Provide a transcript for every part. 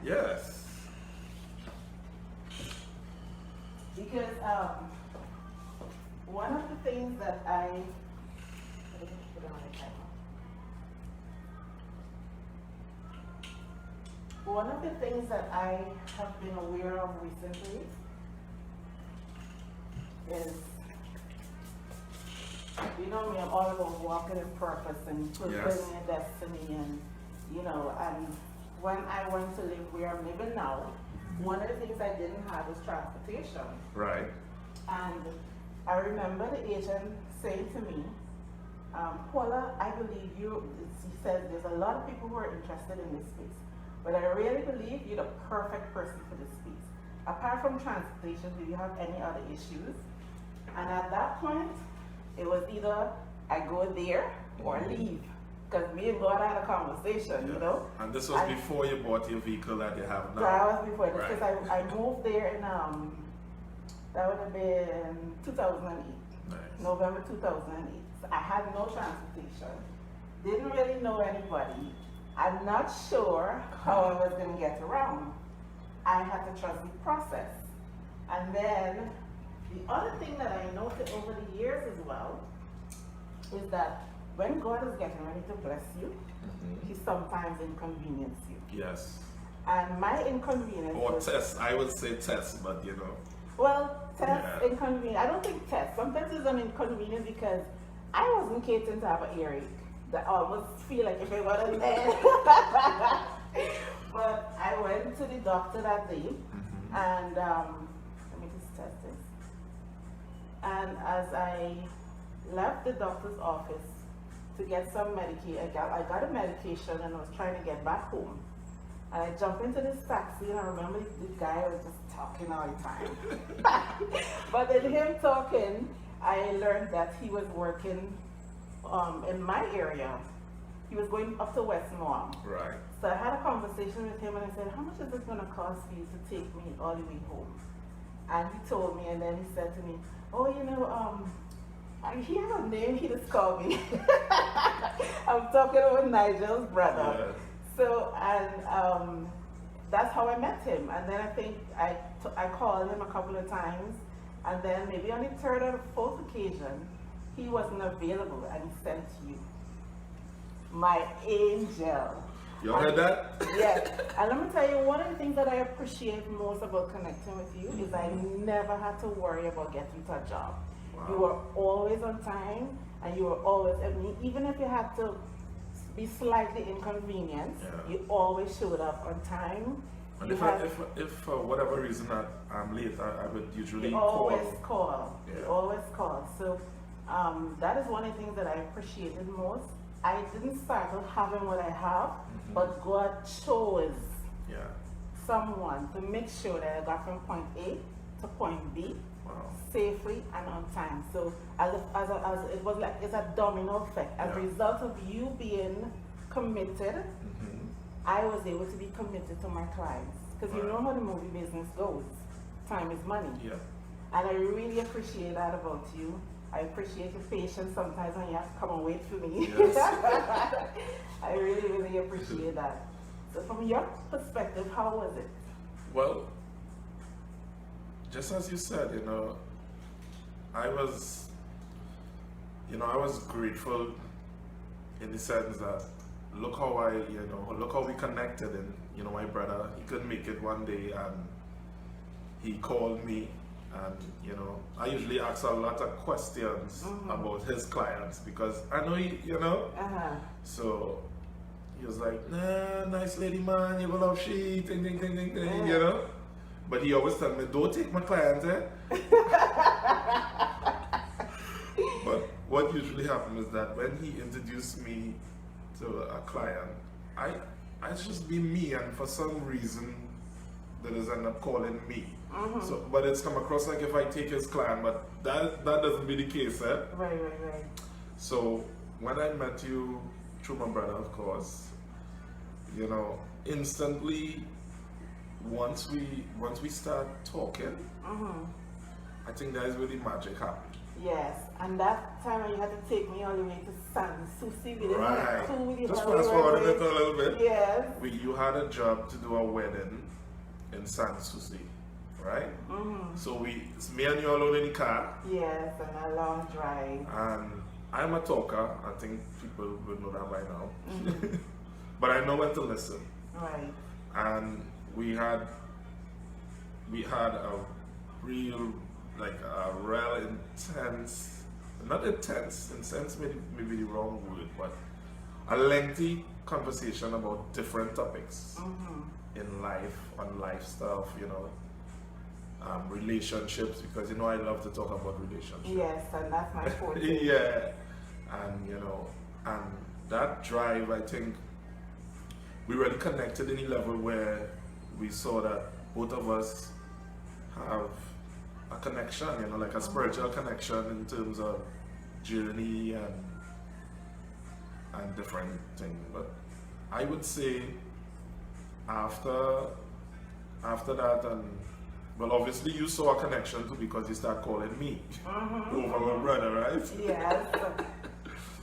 Yes. Because one of the things that let me put it on the timer. One of the things that I have been aware of recently is, you know me, I'm all about walking in purpose and fulfilling your destiny, and and when I went to live where I'm living now, one of the things I didn't have was transportation. Right. And I remember the agent saying to me, Paula, I believe you, he said, there's a lot of people who are interested in this space, but I really believe you're the perfect person for this space. Apart from transportation, do you have any other issues? And at that point, it was either I go there or leave. Because me and God had a conversation, And this was before you bought your vehicle that you have now. That was before, right. Because I moved there in, that would have been 2008. Nice. November 2008. So I had no transportation. Didn't really know anybody. I'm not sure how I was going to get around. I had to trust the process. And then the other thing that I noted over the years as well is that when God is getting ready to bless you, He sometimes inconveniences you. Yes. And my inconvenience. Or test. I would say test, but Well, test, inconvenience. I don't think test. Sometimes it's an inconvenience because I wasn't catering to have an earache. That I almost feel like if I got a lead. But I went to the doctor that day, and let me just test this. And as I left the doctor's office to get some medication, I got a medication and I was trying to get back home. And I jumped into this taxi, and I remember the guy was just talking all the time. But in him talking, I learned that he was working in my area. He was going up to Westmore. Right. So I had a conversation with him, and I said, how much is it going to cost for you to take me all the way home? And he told me, and then he said to me, oh, he had a name, he just called me. I'm talking about Nigel's brother. Yeah. So, and that's how I met him. And then I think I called him a couple of times, and then maybe on the third or fourth occasion, he wasn't available, and he sent you. My angel. You heard that? Yes. And let me tell you, one of the things that I appreciate most about connecting with you is I never had to worry about getting to a job. Wow. You were always on time, and you were always, even if you had to be slightly inconvenienced, you always showed up on time. And if for whatever reason I'm late, I would usually always call. Yeah. You always call. So that is one of the things that I appreciated most. I didn't start with having what I have, but God chose someone to make sure that I got from point A to point B safely and on time. So as it was like, it's a domino effect. As a result of you being committed, I was able to be committed to my clients. Because you know how the movie business goes. Time is money. Yeah. And I really appreciate that about you. I appreciate your patience sometimes when you have to come and wait for me. Yes. I really, really appreciate that. So from your perspective, how was it? Well, just as you said, I was grateful in the sense that look how we connected, and my brother, he couldn't make it one day, and he called me, and I usually ask a lot of questions about his clients because I know so he was like, nah, nice lady man, you will love she, ting, ting, ting, ting, ting, but he always tell me, don't take my clients, But what usually happens is that when he introduced me to a client, I just be me, and for some reason they just end up calling me. So, but it's come across like if I take his client, but that doesn't be the case, Right. So when I met you through my brother, of course, instantly once we start talking, I think that is where the magic happens. Yes, and that time you had to take me all the way to San Souci. We didn't Right. have food. Just fast forward it a little bit. Yes. You had a job to do a wedding in San Souci, right? Mm-hmm. So it's me and you alone in the car. Yes, and a long drive. And I'm a talker. I think people would know that by now. Mm-hmm. But I know when to listen. Right. And we had a real, like a real intense, not intense, in sense maybe the wrong word, but a lengthy conversation about different topics in life, on life stuff, you know, relationships, because you know I love to talk about relationships. Yes, and that's my forte. Yeah, and you know, and that drive, I think we really connected in a level where we saw that both of us have a connection, you know, like a spiritual connection in terms of journey and different things. But I would say after that, and well, obviously you saw a connection too because you start calling me over my brother, right? Yes.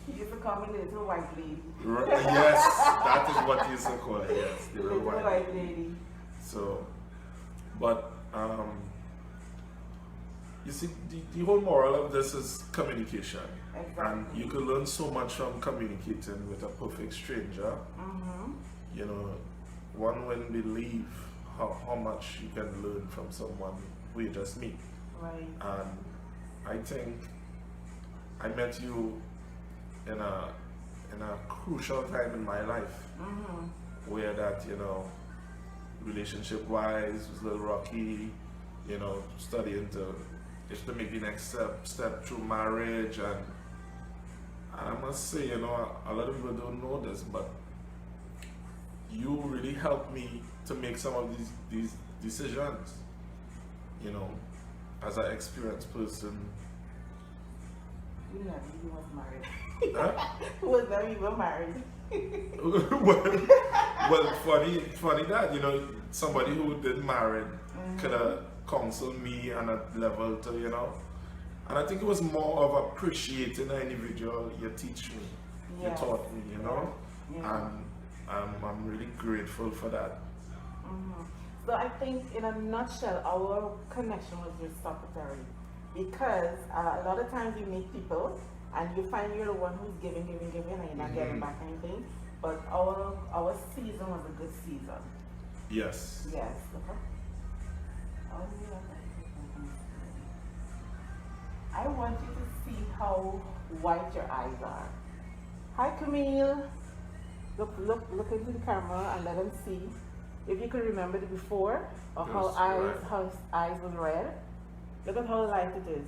He used to call me the little white lady. Yes, that is what he used to call it. Yes, the little white lady. So, but you see, the whole moral of this is communication. Exactly. And you can learn so much from communicating with a perfect stranger. You know, one wouldn't believe how much you can learn from someone who you just meet. Right. And I think I met you in a crucial time in my life where that, you know, relationship wise was a little rocky, you know, studying to maybe next step through marriage, and I must say, you know, a lot of people don't know this, but you really helped me to make some of these decisions, you know, as an experienced person. You never even was married. Huh? Who was never even married. well, funny that, you know, somebody who did marry could have counseled me on a level to, you know, and I think it was more of appreciating an individual. You teach me, you taught me, you know, and I'm really grateful for that. So I think in a nutshell, our connection was reciprocal, because a lot of times you meet people and you find you're the one who's giving, and you're not getting back anything. But our season was a good season. Yes. Yes. I want you to see how white your eyes are. Hi, Camille. Look into the camera and let them see if you can remember the before, or how eyes was red. Look at how light it is.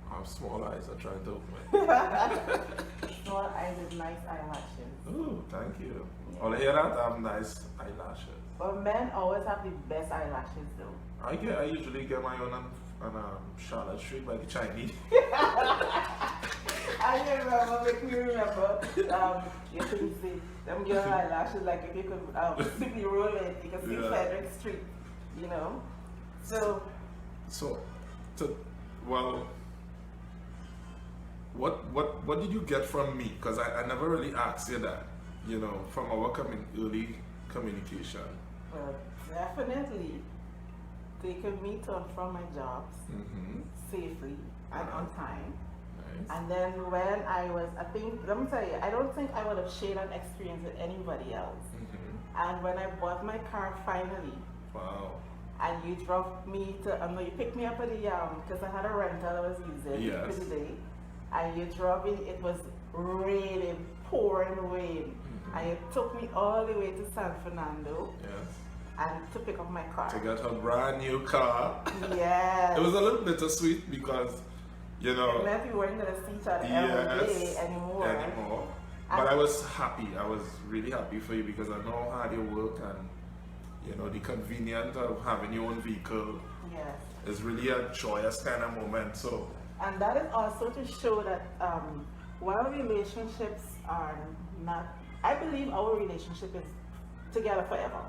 I have small eyes. I try to open it. Small eyes with nice eyelashes. Ooh, thank you. Yeah. All I hear that I have nice eyelashes. But men always have the best eyelashes, though. I usually get my own on Charlotte Street by the Chinese. I remember, make me remember. You could see them your eyelashes, like if you could simply roll it, you can see Frederick Street, you know. Well, what did you get from me? Because I never really asked you that, you know, from our early communication. Well, definitely taking me to and from my jobs safely and on time. Nice. And then when I think, let me tell you, I don't think I would have shared an experience with anybody else. And when I bought my car finally, wow. And you dropped me to, no, you picked me up at the, because I had a rental I was using for the day. And you drove me, it was raining, pouring rain. And you took me all the way to San Fernando. Yes. And to pick up my car. To get a brand new car. Yes. It was a little bittersweet because, you know. Maybe we weren't going to see each other every day anymore. But I was happy. I was really happy for you because I know how hard you work, and you know, the convenience of having your own vehicle is really a joyous kind of moment. So, and that is also to show that while relationships are not, I believe our relationship is together forever.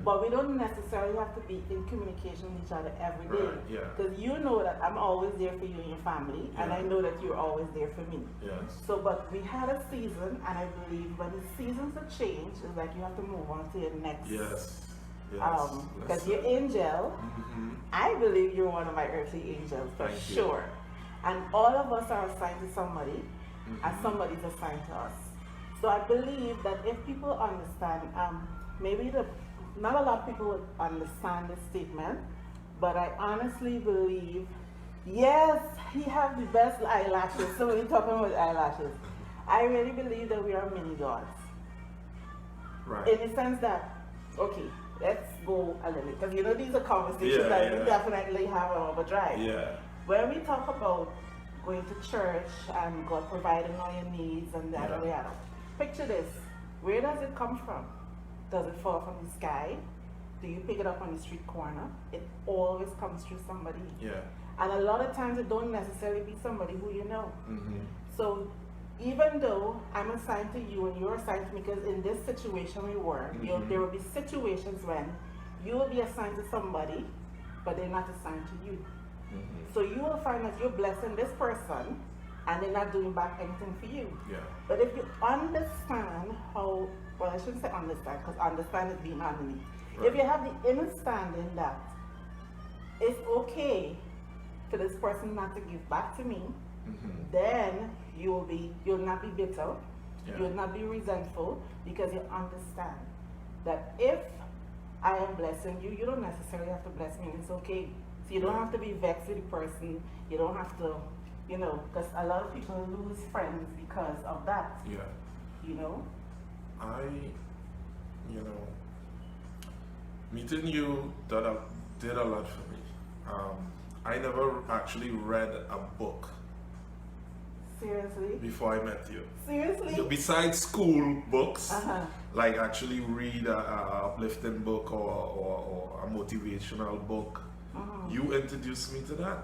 but we don't necessarily have to be in communication with each other every day. Right, yeah. Because you know that I'm always there for you and your family, and Yeah. I know that you're always there for me. Yes. So, but we had a season, and I believe when the seasons have changed, it's like you have to move on to your next. Yes. Yes. Because you're angel, I believe you're one of my earthly angels for Thank you. sure. And all of us are assigned to somebody, and somebody's assigned to us. So I believe that if people understand, maybe not a lot of people would understand this statement, but I honestly believe, yes, he has the best eyelashes. So we're talking about eyelashes. I really believe that we are mini gods. Right. In the sense that, okay, let's go a little, because you know these are conversations that we definitely have on our drive. Yeah. When we talk about going to church and God providing all your needs and that and the other, picture this. Where does it come from? Does it fall from the sky? Do you pick it up on the street corner? It always comes through somebody. Yeah. And a lot of times it don't necessarily be somebody who you know. So even though I'm assigned to you and you're assigned to me, because in this situation we were, there will be situations when you will be assigned to somebody, but they're not assigned to you. So you will find that you're blessing this person and they're not doing back anything for you. Yeah. But if you understand how, well, I shouldn't say understand, because understand is being underneath. Right. If you have the understanding that it's okay for this person not to give back to me, then you'll not be bitter, you'll not be resentful, because you understand that if I am blessing you, you don't necessarily have to bless me, and it's okay. So you don't have to be vexed with the person, you don't have to, you know, because a lot of people lose friends because of that. Yeah. You know? Meeting you did a lot for me. I never actually read a book Seriously? before I met you. Seriously? Besides school books, like actually read a uplifting book or a motivational book. You introduced me to that.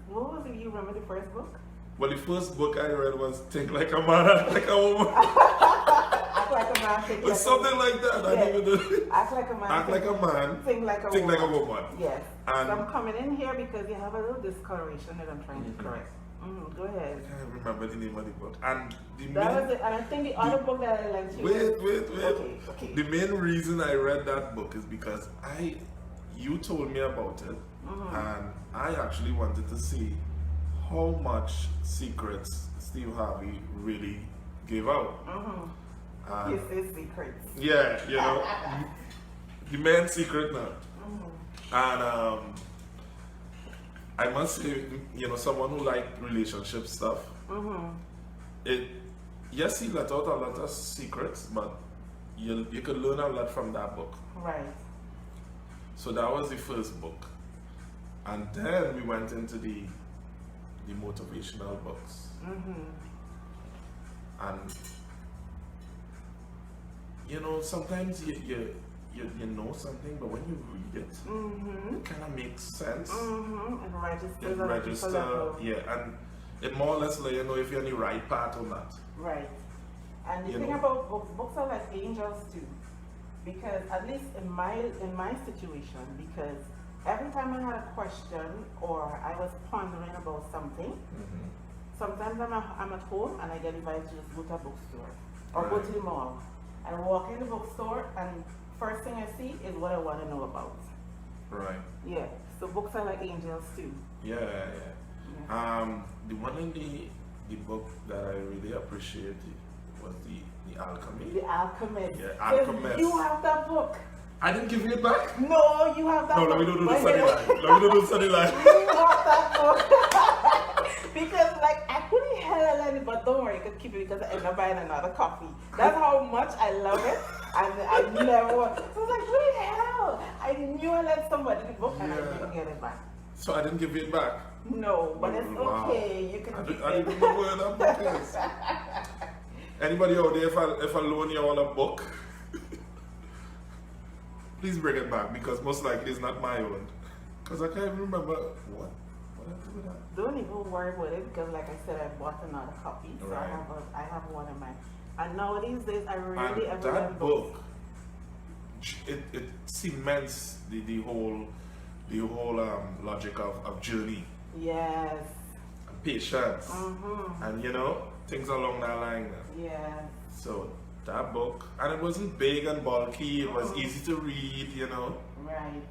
What was it? You remember the first book? Well, the first book I read was Think Like a Man, Act Like a Woman. Act Like a Man, Think Or Like something like that. I didn't even know. Act Like a Man. Act Like a Man. Think Like a Think Woman. Like a Woman. Yes. And so I'm coming in here because you have a little discoloration that I'm trying to correct. Go ahead. I can't remember the name of the book. And That was it. And I think the other book that I lent you. Wait. Okay. The main reason I read that book is because you told me about it, and I actually wanted to see how much secrets Steve Harvey really gave out. His secrets. Yeah, you know, the man's secret now. And I must say, you know, someone who liked relationship stuff, yes, he let out a lot of secrets, but you could learn a lot from that book. Right. So that was the first book. And then we went into the motivational books. And you know, sometimes you know something, but when you read it, it kind of makes sense. It It registers, and it more or less let you know if you're on the right path or not. Right. And the You thing know. about books are like angels too. Because at least in my situation, because every time I had a question or I was pondering about something, sometimes I'm at home and I get invited to just go to a bookstore or go to the mall. I walk in the bookstore and first thing I see is what I want to know about. Right. Yeah. So books are like angels too. Yeah. The one in the book that I really appreciated was the Alchemy. The Alchemist. Yeah, Alchemist. You have that book. I didn't give you it back. No, you have that No, book. let me do the Wait, study wait, line. Let me do the study line. You have that book. Because like I couldn't hell let it, but don't worry, you can keep it because I end up buying another copy. That's how much I love it. And I never want. So I was like, what the hell? I knew I let somebody the book and I didn't get it back. So I didn't give you it back. No, but it's Wow. okay. You can keep I it. didn't know where that book is. Anybody out there, if I loan you all a book, please bring it back because most likely it's not my own. Because I can't even remember what I did with that. Don't even worry about it because, like I said, I bought another copy, so Right. I have one of mine. And nowadays, I really And that book it cements the whole logic of journey Yes. and patience, Mm-hmm. and things along that line. Yes. So that book, and it wasn't big and bulky. It was easy to read. Right.